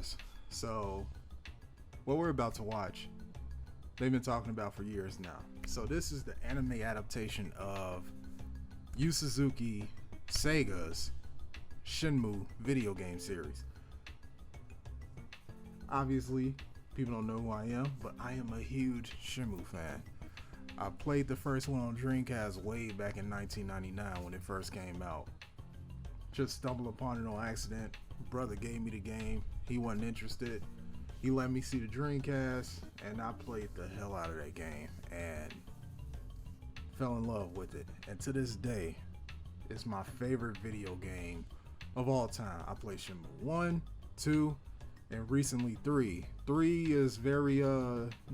guys. So, what we're about to watch, they've been talking about for years now. So, this is the anime adaptation of Yu Suzuki Sega's Shenmue video game series. Obviously, people don't know who I am, but I am a huge Shenmue fan. I played the first one on Dreamcast way back in 1999 when it first came out. Just stumbled upon it on accident. Brother gave me the game. He wasn't interested. He let me see the Dreamcast, and I played the hell out of that game and fell in love with it. And to this day, it's my favorite video game of all time. I played Shenmue 1, 2, and recently 3. 3 is very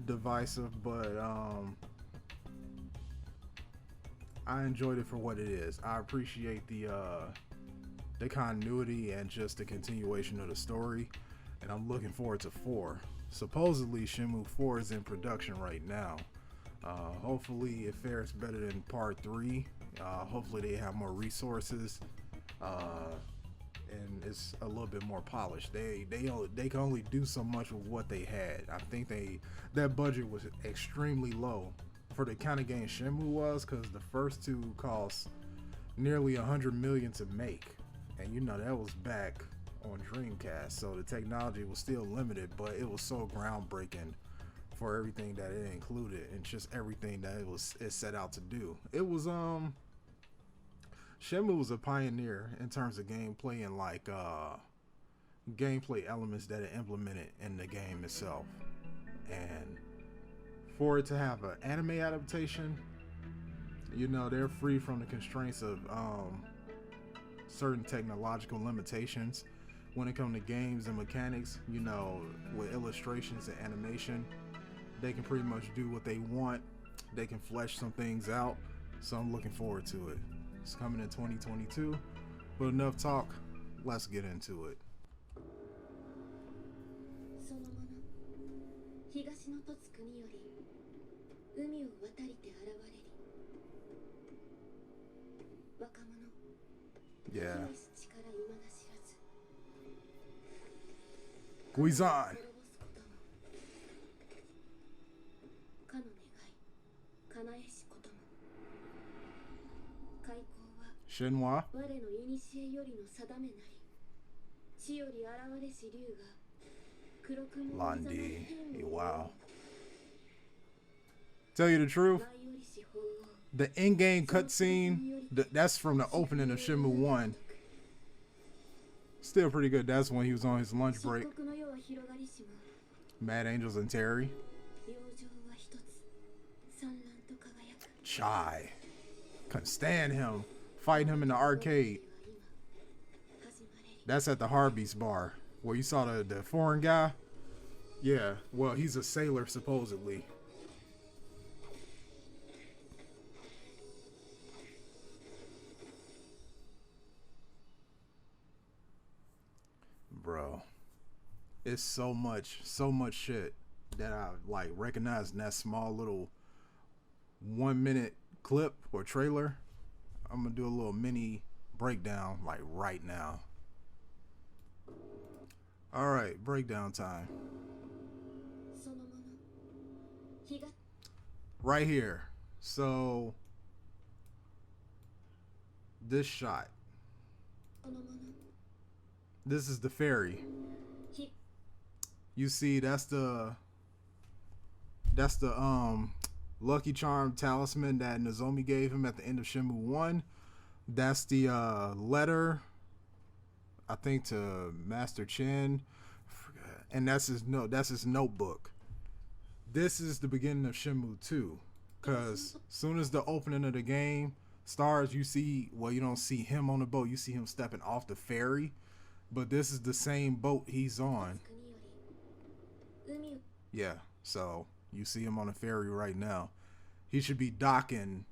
divisive, but I enjoyed it for what it is. I appreciate the continuity and just the continuation of the story, and I'm looking forward to 4. Supposedly Shenmue 4 is in production right now. Hopefully it fares better than part 3. Hopefully they have more resources, and it's a little bit more polished. They can only do so much with what they had. I think that budget was extremely low for the kind of game Shenmue was, because the first 2 cost nearly $100 million to make, and you know that was back on Dreamcast, so the technology was still limited, but it was so groundbreaking for everything that it included and just everything that it set out to do. It was Shenmue was a pioneer in terms of gameplay and like gameplay elements that it implemented in the game itself. And for it to have an anime adaptation, you know, they're free from the constraints of certain technological limitations when it comes to games and mechanics. You know, with illustrations and animation, they can pretty much do what they want. They can flesh some things out, so I'm looking forward to it. It's coming in 2022, but enough talk, let's get into it. Yeah. Guizan. Shenmue. Londi. Wow. Tell you the truth, the in-game cutscene, that's from the opening of Shenmue 1. Still pretty good. That's when he was on his lunch break. Mad Angels and Terry. Chai. Couldn't stand him. Fighting him in the arcade. That's at the Harvey's bar where you saw the foreign guy. Yeah, well, he's a sailor supposedly. Bro, it's so much shit that I like recognize in that small little 1-minute clip or trailer. I'm gonna do a little mini breakdown like right now. All right, breakdown time. Right here. So this shot. This is the ferry. You see, that's the Lucky Charm talisman that Nozomi gave him at the end of Shenmue 1. That's the letter, I think, to Master Chen, and that's his notebook. This is the beginning of Shenmue 2, because soon as the opening of the game starts, you see, well, you don't see him on the boat, you see him stepping off the ferry, but this is the same boat he's on. Yeah, so you see him on the ferry right now. He should be docking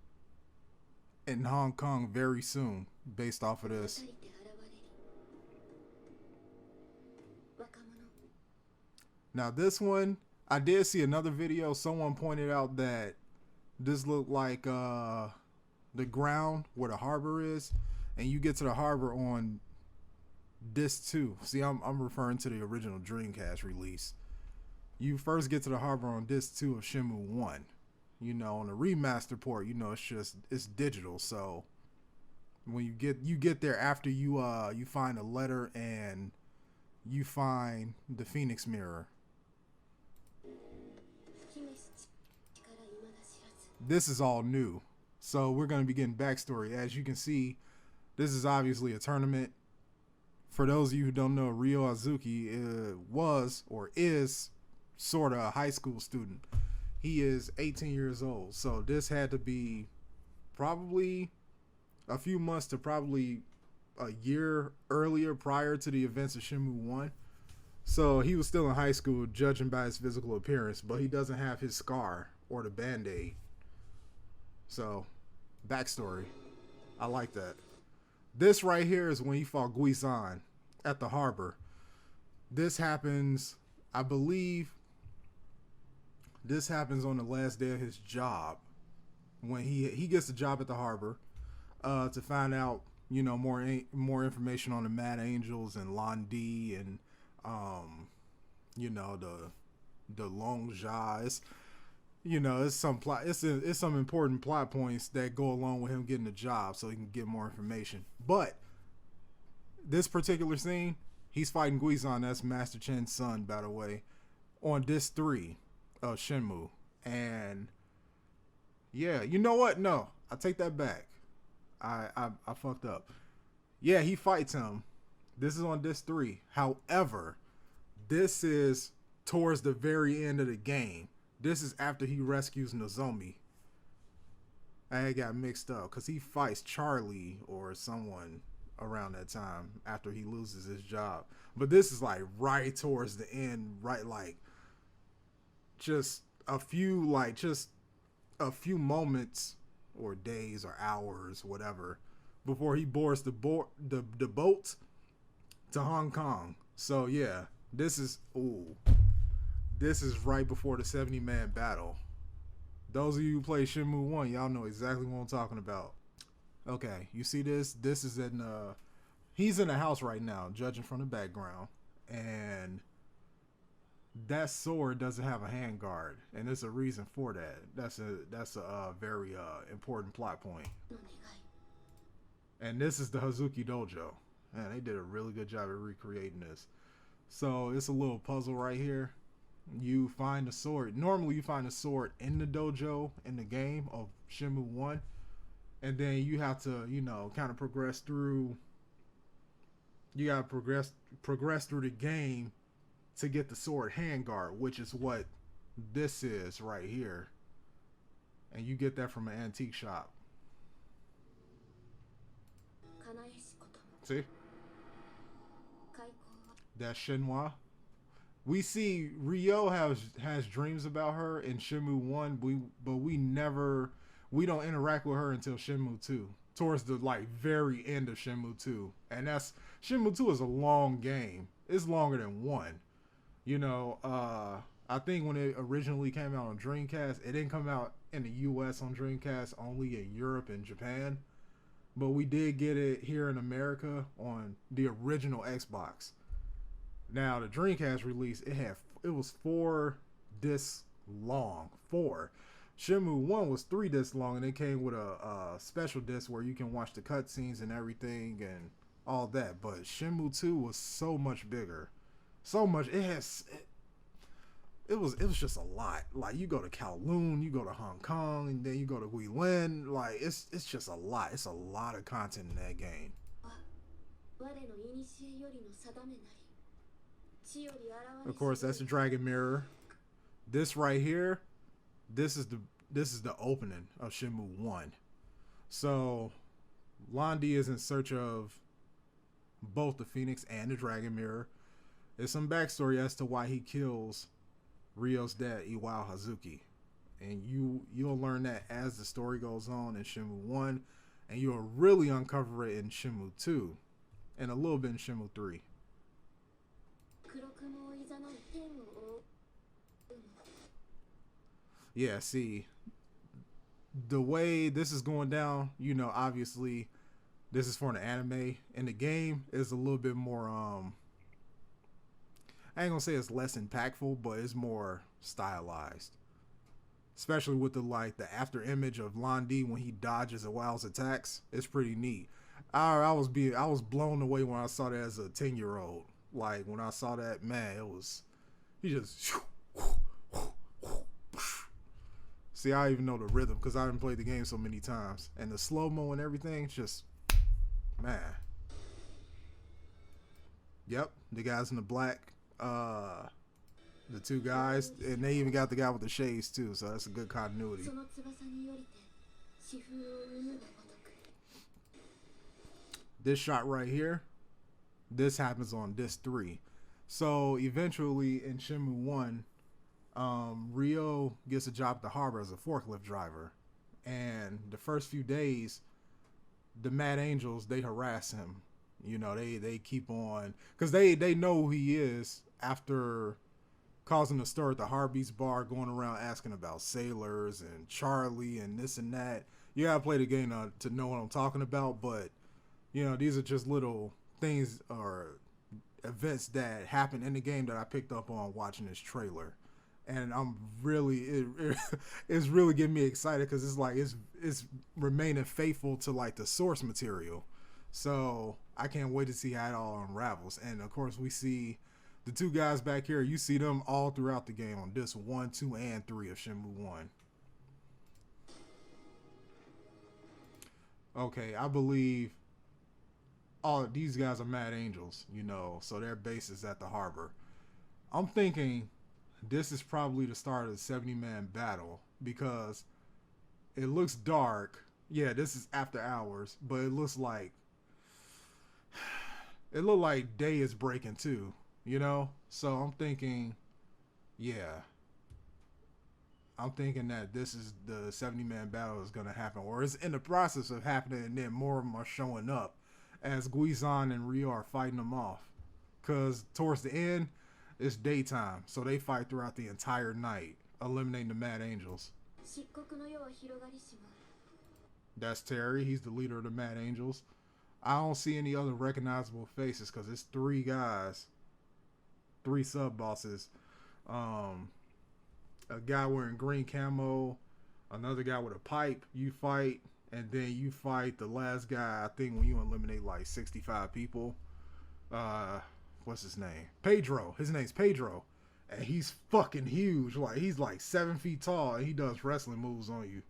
in Hong Kong very soon, based off of this. Now this one, I did see another video. Someone pointed out that this looked like the ground where the harbor is, and you get to the harbor on Disc 2. See, I'm referring to the original Dreamcast release. You first get to the harbor on Disc 2 of Shenmue 1. You know, on the remaster port, you know, it's digital, so when you get there after you find a letter and you find the Phoenix Mirror. This is all new. So we're going to be getting backstory. As you can see, this is obviously a tournament. For those of you who don't know, Ryo Hazuki was or is sort of a high school student. He is 18 years old. So this had to be probably a few months to probably a year earlier prior to the events of Shenmue 1. So he was still in high school, judging by his physical appearance, but he doesn't have his scar or the band-aid. So, backstory. I like that. This right here is when he fought Gui-san at the harbor. This happens, I believe, this happens on the last day of his job. When he gets the job at the harbor to find out, you know, more information on the Mad Angels and Londi and you know, the Long Ja. You know, it's some plot. It's some important plot points that go along with him getting the job, so he can get more information. But this particular scene, he's fighting Guizan. That's Master Chen's son, by the way, on Disc 3 of Shenmue. And yeah, you know what? No, I take that back. I fucked up. Yeah, he fights him. This is on Disc 3. However, this is towards the very end of the game. This is after he rescues Nozomi. I got mixed up because he fights Charlie or someone around that time after he loses his job. But this is like right towards the end, right? Like just a few moments or days or hours, whatever, before he boards the boat to Hong Kong. So yeah, this is right before the 70-man battle. Those of you who play Shenmue 1, y'all know exactly what I'm talking about. Okay, you see this? This is in he's in a house right now, judging from the background, and that sword doesn't have a handguard, and there's a reason for that. That's a very important plot point. And this is the Hazuki Dojo. Man, they did a really good job of recreating this. So it's a little puzzle right here. You find a sword. Normally you find a sword in the dojo in the game of Shenmue 1. And then you have to, you know, kind of progress through. You gotta progress through the game to get the sword handguard, which is what this is right here. And you get that from an antique shop. See? That's Shenmue. We see Ryo has dreams about her in Shenmue 1, but we don't interact with her until Shenmue 2. Towards the like very end of Shenmue 2. And that's Shenmue 2 is a long game. It's longer than 1. You know, I think when it originally came out on Dreamcast, it didn't come out in the US on Dreamcast, only in Europe and Japan. But we did get it here in America on the original Xbox. Now the Dreamcast release, it was 4 discs long. 4. Shenmue 1 was 3 discs long, and it came with a special disc where you can watch the cutscenes and everything and all that. But Shenmue 2 was so much bigger, so much. It was just a lot. Like you go to Kowloon, you go to Hong Kong, and then you go to Guilin. Like it's just a lot. It's a lot of content in that game. Of course, that's the Dragon Mirror. This right here, this is the opening of Shenmue 1. So, Londi is in search of both the Phoenix and the Dragon Mirror. There's some backstory as to why he kills Ryo's dad, Iwao Hazuki. And you'll learn that as the story goes on in Shenmue 1, and you'll really uncover it in Shenmue 2, and a little bit in Shenmue 3. Yeah, see, the way this is going down, you know, obviously This is for an anime. In the game, is a little bit more. I ain't gonna say it's less impactful, but it's more stylized. Especially with the after image of Londi when he dodges a Wild's attacks. It's pretty neat. I was blown away when I saw that as a 10-year-old. Like when I saw that, man, it was he just. See, I even know the rhythm because I haven't played the game so many times, and the slow mo and everything. Just man. Yep, the guys in the black. The two guys, and they even got the guy with the shades too, so that's a good continuity. This shot right here, this happens on disc 3. So eventually in Shenmue 1, Ryo gets a job at the harbor as a forklift driver, and the first few days, the Mad Angels, they harass him. You know, they keep on, because they know who he is after causing a stir at the Harbeats bar, going around asking about sailors and Charlie and this and that. You gotta play the game to know what I'm talking about, but you know, these are just little things or events that happen in the game that I picked up on watching this trailer, and I'm really it's really getting me excited because it's like it's remaining faithful to like the source material. So I can't wait to see how it all unravels. And of course, we see the two guys back here. You see them all throughout the game on disc 1, 2, and 3 of Shenmue 1. Okay, I believe all these guys are Mad Angels, you know, so their base is at the harbor. I'm thinking this is probably the start of the 70-man battle because it looks dark. Yeah, this is after hours, but it looks like day is breaking too, you know? So I'm thinking, yeah. I'm thinking that this is the 70-man battle is going to happen, or it's in the process of happening, and then more of them are showing up as Guizan and Ryo are fighting them off. Because towards the end, it's daytime, so they fight throughout the entire night, eliminating the Mad Angels. That's Terry. He's the leader of the Mad Angels. I don't see any other recognizable faces because it's 3 guys, 3 sub-bosses. A guy wearing green camo, another guy with a pipe you fight, and then you fight the last guy, I think, when you eliminate like 65 people. What's his name? Pedro. His name's Pedro. And he's fucking huge. Like, he's like 7 feet tall, and he does wrestling moves on you.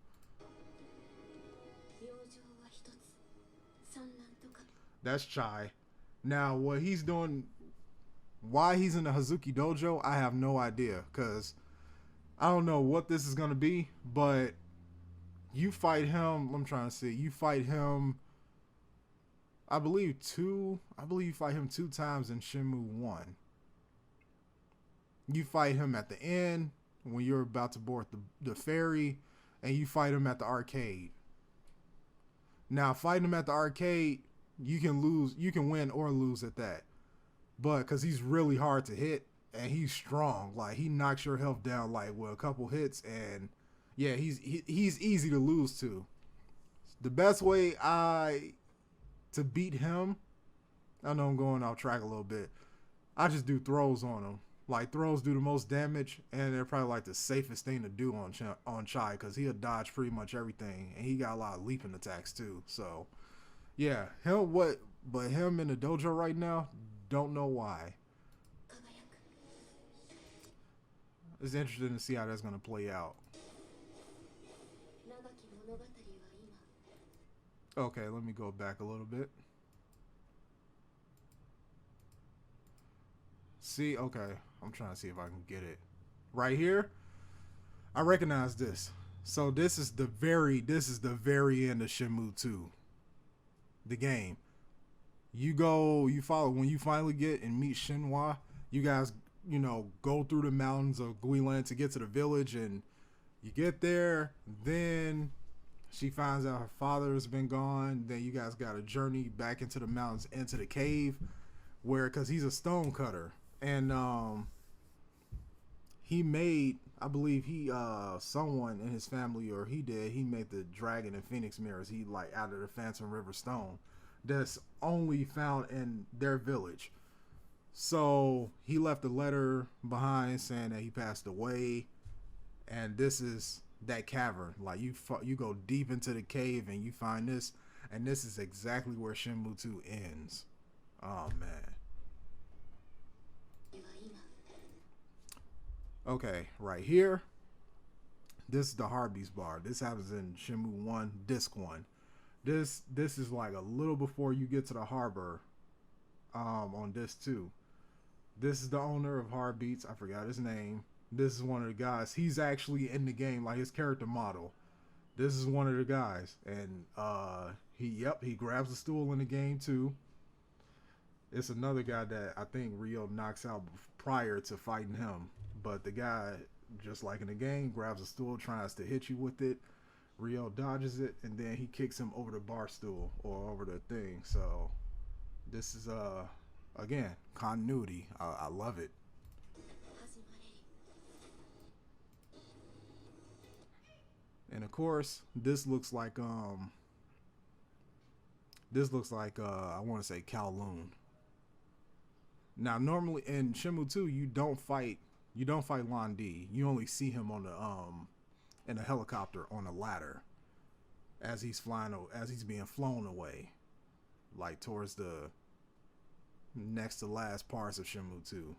That's Chai. Now, what he's doing, why he's in the Hazuki dojo, I have no idea, because I don't know what this is going to be, but you fight him, I'm trying to see, you fight him, I believe you fight him 2 times in Shenmue 1. You fight him at the end, when you're about to board the ferry, and you fight him at the arcade. Now, fighting him at the arcade, you can win or lose at that. But, because he's really hard to hit, and he's strong. Like, he knocks your health down like with a couple hits, and yeah, he's easy to lose to. The best way to beat him, I know I'm going off track a little bit, I just do throws on him. Like, throws do the most damage, and they're probably like the safest thing to do on Chai, because he'll dodge pretty much everything, and he got a lot of leaping attacks too. So yeah, him in the dojo right now, don't know why. It's interesting to see how that's going to play out. Okay, let me go back a little bit. See, okay, I'm trying to see if I can get it. Right here, I recognize this. So this is the very end of Shenmue 2. The game. You follow, when you finally get and meet Shenhua, you guys, you know, go through the mountains of Guilan to get to the village, and you get there, then she finds out her father has been gone, then you guys got to journey back into the mountains, into the cave, because he's a stone cutter, and he made, I believe someone in his family, or he made the dragon and phoenix mirrors, he like out of the Phantom River stone. that's only found in their village. So he left a letter behind saying that he passed away, and this is that cavern. Like you go deep into the cave and you find this, and this is exactly where Shenmue 2 ends. Oh man. Okay, right here. This is the Harbies bar. This happens in Shenmue 1, Disc 1. This is like a little before you get to the harbor on Disc 2. This is the owner of Heartbeats. I forgot his name. This is one of the guys. He's actually in the game, like his character model. This is one of the guys. And he grabs a stool in the game too. It's another guy that I think Ryo knocks out prior to fighting him. But the guy, just like in the game, grabs a stool, tries to hit you with it. Ryo dodges it, and then he kicks him over the bar stool or over the thing. So this is again, continuity. I love it. And of course, this looks like I want to say Kowloon. Now, normally in Shenmue 2, you don't fight Lon D. You only see him on the in a helicopter on a ladder as he's being flown away, like towards the next to last parts of Shenmue 2.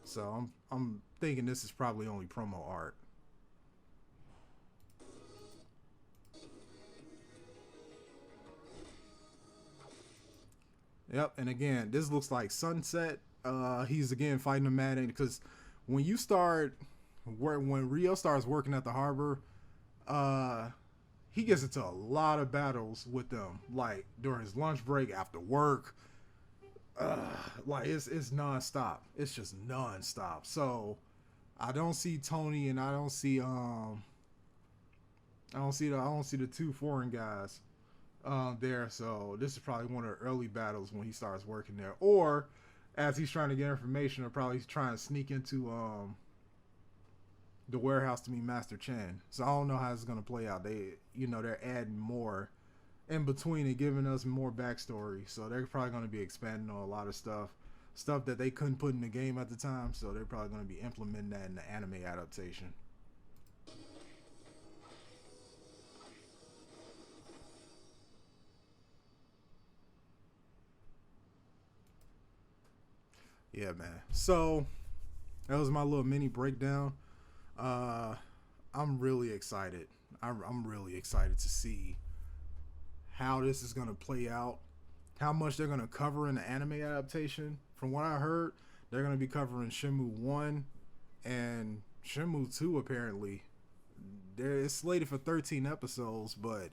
So I'm thinking this is probably only promo art. Yep, and again, this looks like Sunset. He's again fighting the Madden because when Ryo starts working at the harbor, he gets into a lot of battles with them, like during his lunch break, after work. Like it's nonstop. It's just nonstop. So I don't see Tony, and I don't see the two foreign guys there. So this is probably one of the early battles when he starts working there, or as he's trying to get information, or probably he's trying to sneak into the warehouse to meet Master Chen. So I don't know how it's gonna play out. They're adding more in between and giving us more backstory. So they're probably gonna be expanding on a lot of stuff that they couldn't put in the game at the time. So they're probably gonna be implementing that in the anime adaptation. Yeah, man. So that was my little mini breakdown. I'm really excited. I'm really excited to see how this is gonna play out, how much they're gonna cover in the anime adaptation. From what I heard, they're gonna be covering Shenmue 1 and Shenmue 2 apparently. It's slated for 13 episodes, but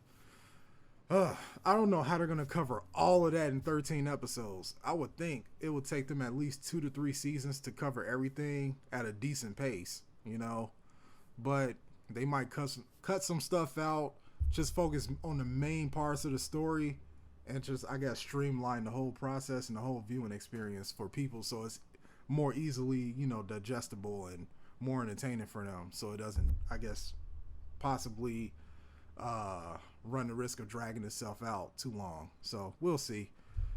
I don't know how they're gonna cover all of that in 13 episodes. I would think it would take them at least 2 to 3 seasons to cover everything at a decent pace, But they might cut some stuff out, just focus on the main parts of the story, and just, I guess, streamline the whole process and the whole viewing experience for people, so it's more easily, digestible and more entertaining for them. So it doesn't, I guess, possibly run the risk of dragging itself out too long. So we'll see.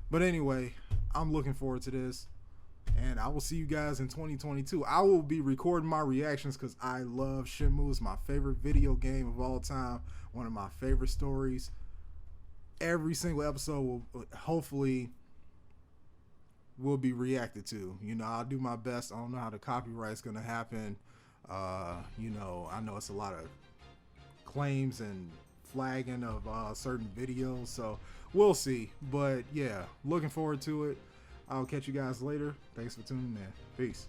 But anyway, I'm looking forward to this, and I will see you guys in 2022. I will be recording my reactions because I love Shenmue. It's my favorite video game of all time, one of my favorite stories. Every single episode will hopefully be reacted to. I'll do my best. I don't know how the copyright's gonna happen. I know it's a lot of claims and flagging of certain videos, so we'll see. But yeah, looking forward to it. I'll catch you guys later. Thanks for tuning in. Peace.